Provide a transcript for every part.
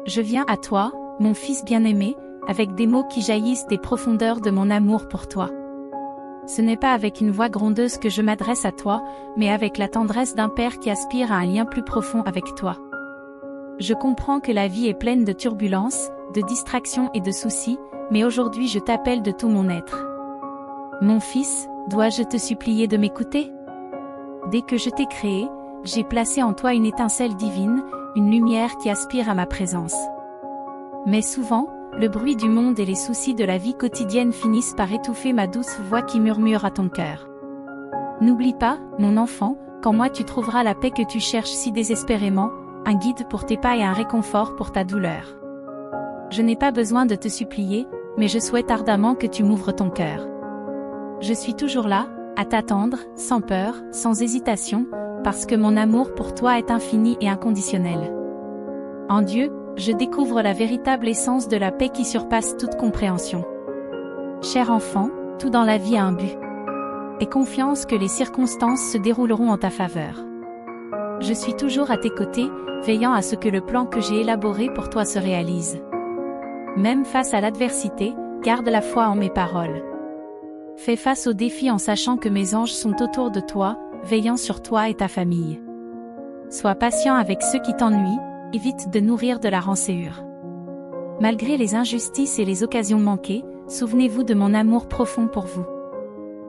Je viens à toi, mon fils bien-aimé, avec des mots qui jaillissent des profondeurs de mon amour pour toi. Ce n'est pas avec une voix grondeuse que je m'adresse à toi, mais avec la tendresse d'un père qui aspire à un lien plus profond avec toi. Je comprends que la vie est pleine de turbulences, de distractions et de soucis, mais aujourd'hui je t'appelle de tout mon être. Mon fils, dois-je te supplier de m'écouter? Dès que je t'ai créé, j'ai placé en toi une étincelle divine, une lumière qui aspire à ma présence. Mais souvent, le bruit du monde et les soucis de la vie quotidienne finissent par étouffer ma douce voix qui murmure à ton cœur. N'oublie pas, mon enfant, qu'en moi tu trouveras la paix que tu cherches si désespérément, un guide pour tes pas et un réconfort pour ta douleur. Je n'ai pas besoin de te supplier, mais je souhaite ardemment que tu m'ouvres ton cœur. Je suis toujours là, à t'attendre, sans peur, sans hésitation, parce que mon amour pour toi est infini et inconditionnel. En Dieu, je découvre la véritable essence de la paix qui surpasse toute compréhension. Cher enfant, tout dans la vie a un but. Aie confiance que les circonstances se dérouleront en ta faveur. Je suis toujours à tes côtés, veillant à ce que le plan que j'ai élaboré pour toi se réalise. Même face à l'adversité, garde la foi en mes paroles. Fais face aux défis en sachant que mes anges sont autour de toi, veillant sur toi et ta famille. Sois patient avec ceux qui t'ennuient, évite de nourrir de la rancœur. Malgré les injustices et les occasions manquées, souvenez-vous de mon amour profond pour vous.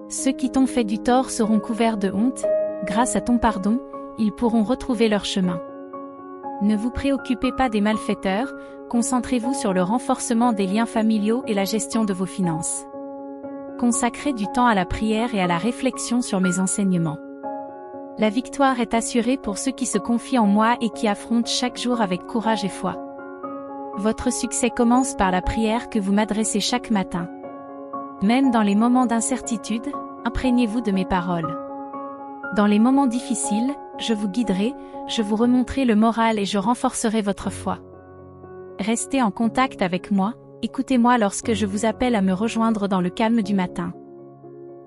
Ceux qui t'ont fait du tort seront couverts de honte, grâce à ton pardon, ils pourront retrouver leur chemin. Ne vous préoccupez pas des malfaiteurs, concentrez-vous sur le renforcement des liens familiaux et la gestion de vos finances. Consacrez du temps à la prière et à la réflexion sur mes enseignements. La victoire est assurée pour ceux qui se confient en moi et qui affrontent chaque jour avec courage et foi. Votre succès commence par la prière que vous m'adressez chaque matin. Même dans les moments d'incertitude, imprégnez-vous de mes paroles. Dans les moments difficiles, je vous guiderai, je vous remonterai le moral et je renforcerai votre foi. Restez en contact avec moi, écoutez-moi lorsque je vous appelle à me rejoindre dans le calme du matin.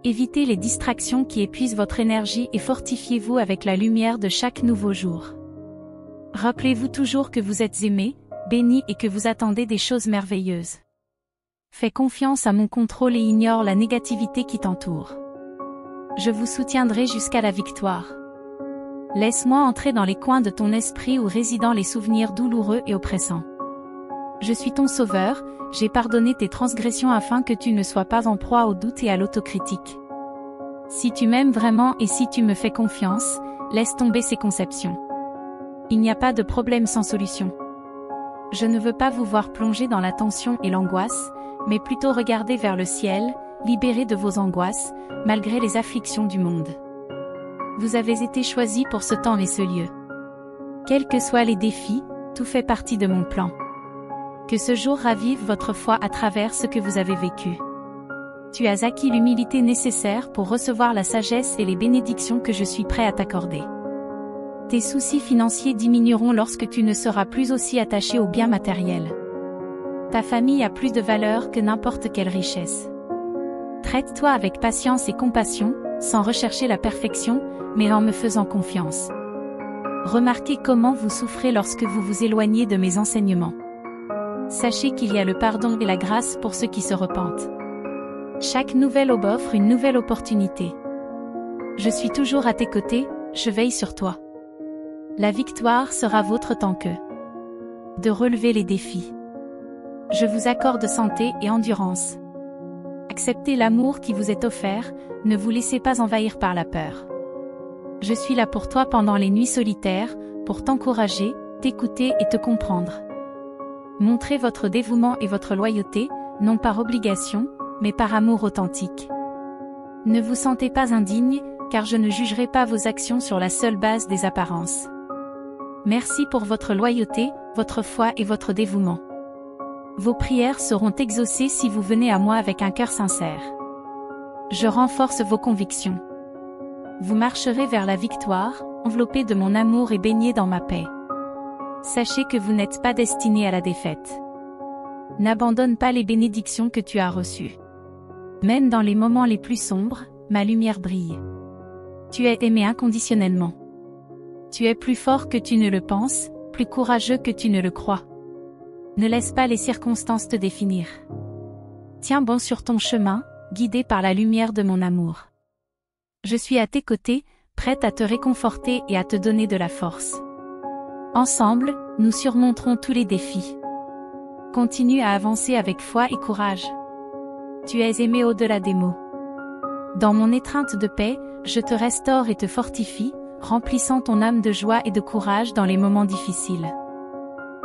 Évitez les distractions qui épuisent votre énergie et fortifiez-vous avec la lumière de chaque nouveau jour. Rappelez-vous toujours que vous êtes aimé, béni et que vous attendez des choses merveilleuses. Fais confiance à mon contrôle et ignore la négativité qui t'entoure. Je vous soutiendrai jusqu'à la victoire. Laisse-moi entrer dans les coins de ton esprit où résident les souvenirs douloureux et oppressants. Je suis ton sauveur, j'ai pardonné tes transgressions afin que tu ne sois pas en proie au doute et à l'autocritique. Si tu m'aimes vraiment et si tu me fais confiance, laisse tomber ces conceptions. Il n'y a pas de problème sans solution. Je ne veux pas vous voir plonger dans la tension et l'angoisse, mais plutôt regarder vers le ciel, libéré de vos angoisses, malgré les afflictions du monde. Vous avez été choisi pour ce temps et ce lieu. Quels que soient les défis, tout fait partie de mon plan. Que ce jour ravive votre foi à travers ce que vous avez vécu. Tu as acquis l'humilité nécessaire pour recevoir la sagesse et les bénédictions que je suis prêt à t'accorder. Tes soucis financiers diminueront lorsque tu ne seras plus aussi attaché aux biens matériels. Ta famille a plus de valeur que n'importe quelle richesse. Traite-toi avec patience et compassion, sans rechercher la perfection, mais en me faisant confiance. Remarquez comment vous souffrez lorsque vous vous éloignez de mes enseignements. Sachez qu'il y a le pardon et la grâce pour ceux qui se repentent. Chaque nouvelle aube offre une nouvelle opportunité. Je suis toujours à tes côtés, je veille sur toi. La victoire sera vôtre tant que de relever les défis. Je vous accorde santé et endurance. Acceptez l'amour qui vous est offert, ne vous laissez pas envahir par la peur. Je suis là pour toi pendant les nuits solitaires, pour t'encourager, t'écouter et te comprendre. Montrez votre dévouement et votre loyauté, non par obligation, mais par amour authentique. Ne vous sentez pas indigne, car je ne jugerai pas vos actions sur la seule base des apparences. Merci pour votre loyauté, votre foi et votre dévouement. Vos prières seront exaucées si vous venez à moi avec un cœur sincère. Je renforce vos convictions. Vous marcherez vers la victoire, enveloppé de mon amour et baigné dans ma paix. Sachez que vous n'êtes pas destiné à la défaite. N'abandonne pas les bénédictions que tu as reçues. Même dans les moments les plus sombres, ma lumière brille. Tu es aimé inconditionnellement. Tu es plus fort que tu ne le penses, plus courageux que tu ne le crois. Ne laisse pas les circonstances te définir. Tiens bon sur ton chemin, guidé par la lumière de mon amour. Je suis à tes côtés, prête à te réconforter et à te donner de la force. Ensemble, nous surmonterons tous les défis. Continue à avancer avec foi et courage. Tu es aimé au-delà des mots. Dans mon étreinte de paix, je te restaure et te fortifie, remplissant ton âme de joie et de courage dans les moments difficiles.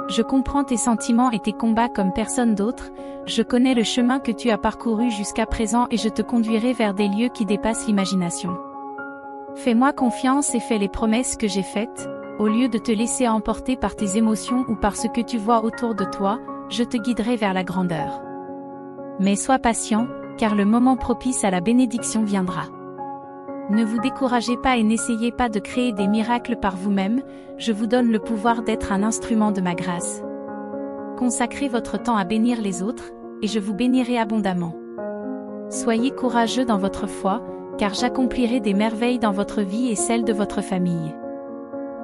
Je comprends tes sentiments et tes combats comme personne d'autre, je connais le chemin que tu as parcouru jusqu'à présent et je te conduirai vers des lieux qui dépassent l'imagination. Fais-moi confiance et fais les promesses que j'ai faites, au lieu de te laisser emporter par tes émotions ou par ce que tu vois autour de toi, je te guiderai vers la grandeur. Mais sois patient, car le moment propice à la bénédiction viendra. Ne vous découragez pas et n'essayez pas de créer des miracles par vous-même, je vous donne le pouvoir d'être un instrument de ma grâce. Consacrez votre temps à bénir les autres, et je vous bénirai abondamment. Soyez courageux dans votre foi, car j'accomplirai des merveilles dans votre vie et celle de votre famille.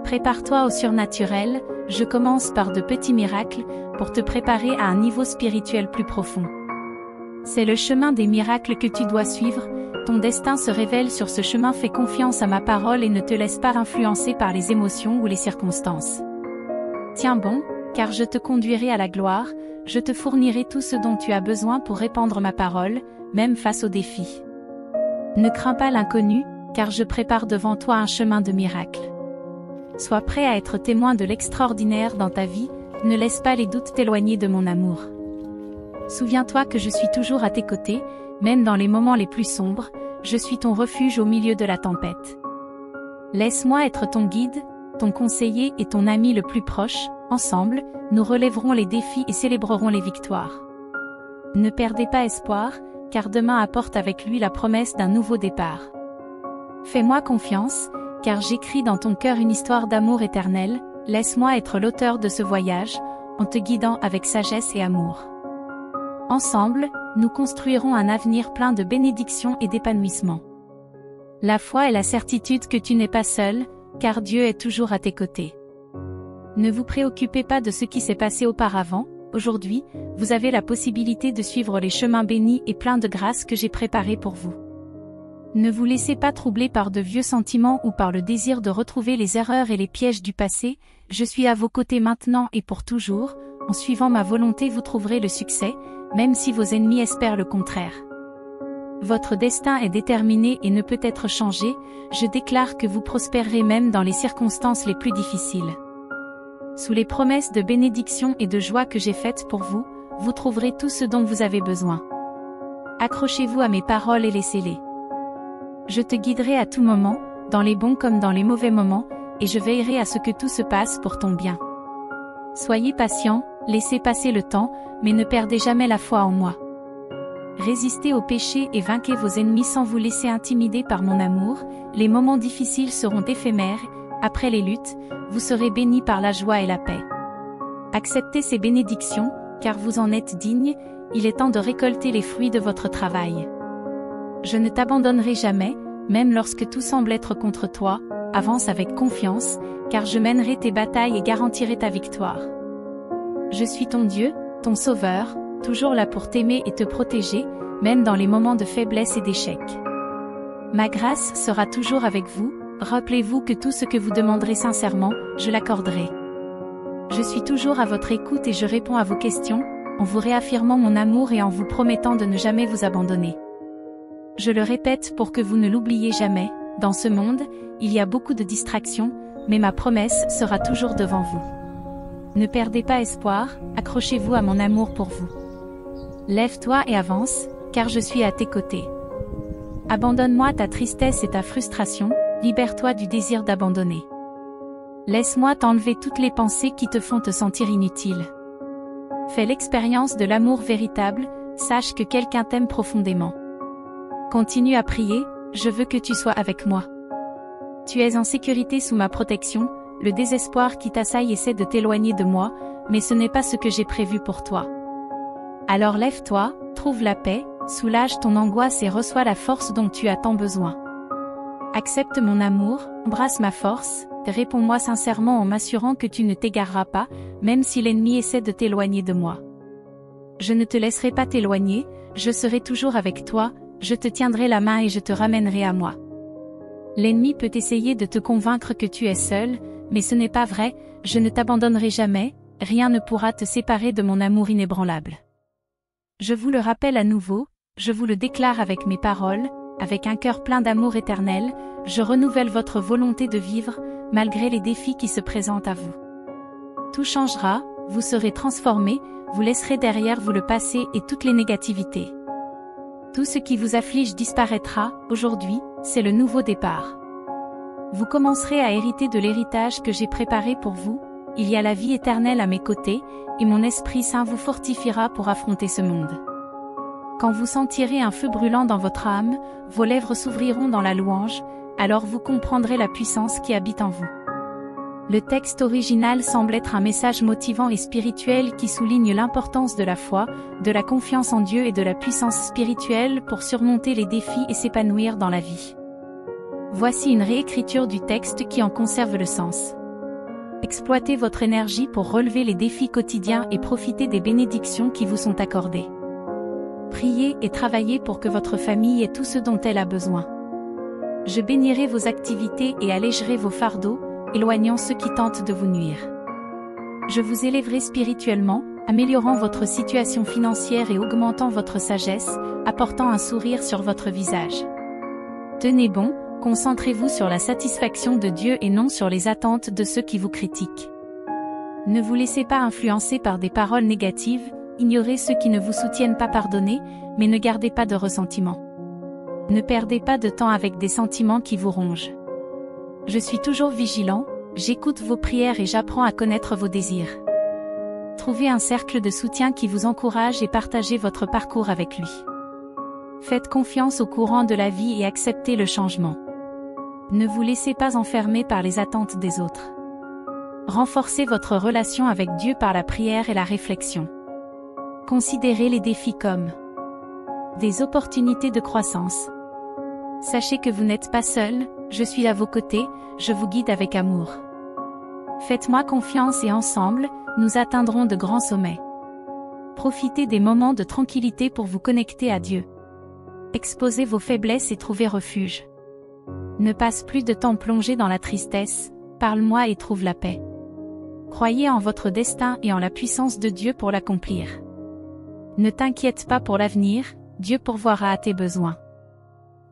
Prépare-toi au surnaturel, je commence par de petits miracles, pour te préparer à un niveau spirituel plus profond. C'est le chemin des miracles que tu dois suivre, ton destin se révèle sur ce chemin, fais confiance à ma parole et ne te laisse pas influencer par les émotions ou les circonstances. Tiens bon, car je te conduirai à la gloire, je te fournirai tout ce dont tu as besoin pour répandre ma parole, même face aux défis. Ne crains pas l'inconnu, car je prépare devant toi un chemin de miracles. Sois prêt à être témoin de l'extraordinaire dans ta vie, ne laisse pas les doutes t'éloigner de mon amour. Souviens-toi que je suis toujours à tes côtés, même dans les moments les plus sombres, je suis ton refuge au milieu de la tempête. Laisse-moi être ton guide, ton conseiller et ton ami le plus proche, ensemble, nous relèverons les défis et célébrerons les victoires. Ne perdez pas espoir, car demain apporte avec lui la promesse d'un nouveau départ. Fais-moi confiance, car j'écris dans ton cœur une histoire d'amour éternel, laisse-moi être l'auteur de ce voyage, en te guidant avec sagesse et amour. Ensemble, nous construirons un avenir plein de bénédictions et d'épanouissement. La foi est la certitude que tu n'es pas seul, car Dieu est toujours à tes côtés. Ne vous préoccupez pas de ce qui s'est passé auparavant, aujourd'hui, vous avez la possibilité de suivre les chemins bénis et pleins de grâce que j'ai préparés pour vous. Ne vous laissez pas troubler par de vieux sentiments ou par le désir de retrouver les erreurs et les pièges du passé, je suis à vos côtés maintenant et pour toujours, en suivant ma volonté vous trouverez le succès, même si vos ennemis espèrent le contraire. Votre destin est déterminé et ne peut être changé, je déclare que vous prospérerez même dans les circonstances les plus difficiles. Sous les promesses de bénédiction et de joie que j'ai faites pour vous, vous trouverez tout ce dont vous avez besoin. Accrochez-vous à mes paroles et laissez-les. Je te guiderai à tout moment, dans les bons comme dans les mauvais moments, et je veillerai à ce que tout se passe pour ton bien. Soyez patient, laissez passer le temps, mais ne perdez jamais la foi en moi. Résistez au péché et vainquez vos ennemis sans vous laisser intimider par mon amour, les moments difficiles seront éphémères, après les luttes, vous serez bénis par la joie et la paix. Acceptez ces bénédictions, car vous en êtes dignes, il est temps de récolter les fruits de votre travail. Je ne t'abandonnerai jamais, même lorsque tout semble être contre toi, avance avec confiance, car je mènerai tes batailles et garantirai ta victoire. Je suis ton Dieu, ton Sauveur, toujours là pour t'aimer et te protéger, même dans les moments de faiblesse et d'échec. Ma grâce sera toujours avec vous, rappelez-vous que tout ce que vous demanderez sincèrement, je l'accorderai. Je suis toujours à votre écoute et je réponds à vos questions, en vous réaffirmant mon amour et en vous promettant de ne jamais vous abandonner. Je le répète pour que vous ne l'oubliez jamais, dans ce monde, il y a beaucoup de distractions, mais ma promesse sera toujours devant vous. Ne perdez pas espoir, accrochez-vous à mon amour pour vous. Lève-toi et avance, car je suis à tes côtés. Abandonne-moi ta tristesse et ta frustration, libère-toi du désir d'abandonner. Laisse-moi t'enlever toutes les pensées qui te font te sentir inutile. Fais l'expérience de l'amour véritable, sache que quelqu'un t'aime profondément. Continue à prier, je veux que tu sois avec moi. Tu es en sécurité sous ma protection, le désespoir qui t'assaille essaie de t'éloigner de moi, mais ce n'est pas ce que j'ai prévu pour toi. Alors lève-toi, trouve la paix, soulage ton angoisse et reçois la force dont tu as tant besoin. Accepte mon amour, embrasse ma force, réponds-moi sincèrement en m'assurant que tu ne t'égareras pas, même si l'ennemi essaie de t'éloigner de moi. Je ne te laisserai pas t'éloigner, je serai toujours avec toi, je te tiendrai la main et je te ramènerai à moi. L'ennemi peut essayer de te convaincre que tu es seul, mais ce n'est pas vrai, je ne t'abandonnerai jamais, rien ne pourra te séparer de mon amour inébranlable. Je vous le rappelle à nouveau, je vous le déclare avec mes paroles, avec un cœur plein d'amour éternel, je renouvelle votre volonté de vivre, malgré les défis qui se présentent à vous. Tout changera, vous serez transformés, vous laisserez derrière vous le passé et toutes les négativités. Tout ce qui vous afflige disparaîtra, aujourd'hui, c'est le nouveau départ. Vous commencerez à hériter de l'héritage que j'ai préparé pour vous, il y a la vie éternelle à mes côtés, et mon Esprit Saint vous fortifiera pour affronter ce monde. Quand vous sentirez un feu brûlant dans votre âme, vos lèvres s'ouvriront dans la louange, alors vous comprendrez la puissance qui habite en vous. Le texte original semble être un message motivant et spirituel qui souligne l'importance de la foi, de la confiance en Dieu et de la puissance spirituelle pour surmonter les défis et s'épanouir dans la vie. Voici une réécriture du texte qui en conserve le sens. Exploitez votre énergie pour relever les défis quotidiens et profitez des bénédictions qui vous sont accordées. Priez et travaillez pour que votre famille ait tout ce dont elle a besoin. Je bénirai vos activités et allégerai vos fardeaux, éloignant ceux qui tentent de vous nuire. Je vous élèverai spirituellement, améliorant votre situation financière et augmentant votre sagesse, apportant un sourire sur votre visage. Tenez bon, concentrez-vous sur la satisfaction de Dieu et non sur les attentes de ceux qui vous critiquent. Ne vous laissez pas influencer par des paroles négatives, ignorez ceux qui ne vous soutiennent pas, pardonnez, mais ne gardez pas de ressentiment. Ne perdez pas de temps avec des sentiments qui vous rongent. Je suis toujours vigilant, j'écoute vos prières et j'apprends à connaître vos désirs. Trouvez un cercle de soutien qui vous encourage et partagez votre parcours avec lui. Faites confiance au courant de la vie et acceptez le changement. Ne vous laissez pas enfermer par les attentes des autres. Renforcez votre relation avec Dieu par la prière et la réflexion. Considérez les défis comme des opportunités de croissance. Sachez que vous n'êtes pas seul, je suis à vos côtés, je vous guide avec amour. Faites-moi confiance et ensemble, nous atteindrons de grands sommets. Profitez des moments de tranquillité pour vous connecter à Dieu. Exposez vos faiblesses et trouvez refuge. Ne passe plus de temps plongé dans la tristesse, parle-moi et trouve la paix. Croyez en votre destin et en la puissance de Dieu pour l'accomplir. Ne t'inquiète pas pour l'avenir, Dieu pourvoira à tes besoins.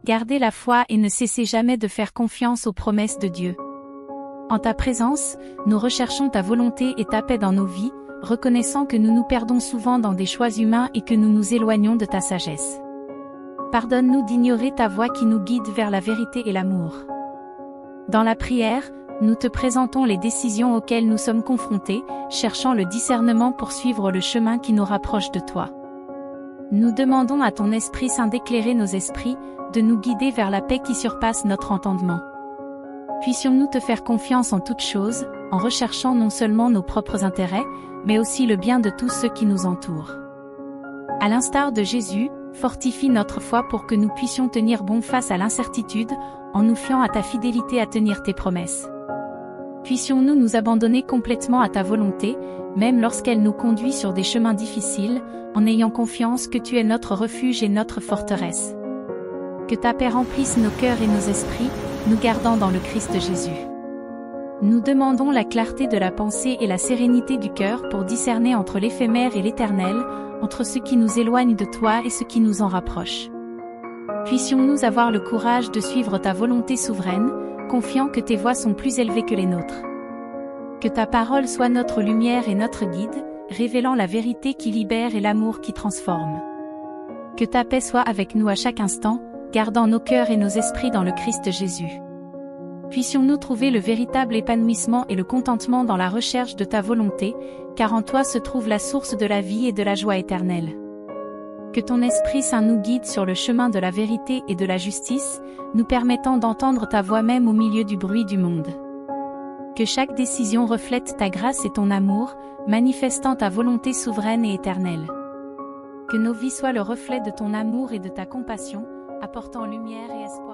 Gardez la foi et ne cessez jamais de faire confiance aux promesses de Dieu. En ta présence, nous recherchons ta volonté et ta paix dans nos vies, reconnaissant que nous nous perdons souvent dans des choix humains et que nous nous éloignons de ta sagesse. Pardonne-nous d'ignorer ta voix qui nous guide vers la vérité et l'amour. Dans la prière, nous te présentons les décisions auxquelles nous sommes confrontés, cherchant le discernement pour suivre le chemin qui nous rapproche de toi. Nous demandons à ton Esprit Saint d'éclairer nos esprits, de nous guider vers la paix qui surpasse notre entendement. Puissions-nous te faire confiance en toutes choses, en recherchant non seulement nos propres intérêts, mais aussi le bien de tous ceux qui nous entourent. À l'instar de Jésus, fortifie notre foi pour que nous puissions tenir bon face à l'incertitude, en nous fiant à ta fidélité à tenir tes promesses. Puissions-nous nous abandonner complètement à ta volonté, même lorsqu'elle nous conduit sur des chemins difficiles, en ayant confiance que tu es notre refuge et notre forteresse. Que ta paix remplisse nos cœurs et nos esprits, nous gardant dans le Christ Jésus. Nous demandons la clarté de la pensée et la sérénité du cœur pour discerner entre l'éphémère et l'éternel, entre ce qui nous éloigne de toi et ce qui nous en rapproche. Puissions-nous avoir le courage de suivre ta volonté souveraine, confiant que tes voies sont plus élevées que les nôtres. Que ta parole soit notre lumière et notre guide, révélant la vérité qui libère et l'amour qui transforme. Que ta paix soit avec nous à chaque instant, gardant nos cœurs et nos esprits dans le Christ Jésus. Puissions-nous trouver le véritable épanouissement et le contentement dans la recherche de ta volonté, car en toi se trouve la source de la vie et de la joie éternelle. Que ton Esprit Saint nous guide sur le chemin de la vérité et de la justice, nous permettant d'entendre ta voix même au milieu du bruit du monde. Que chaque décision reflète ta grâce et ton amour, manifestant ta volonté souveraine et éternelle. Que nos vies soient le reflet de ton amour et de ta compassion, apportant lumière et espoir.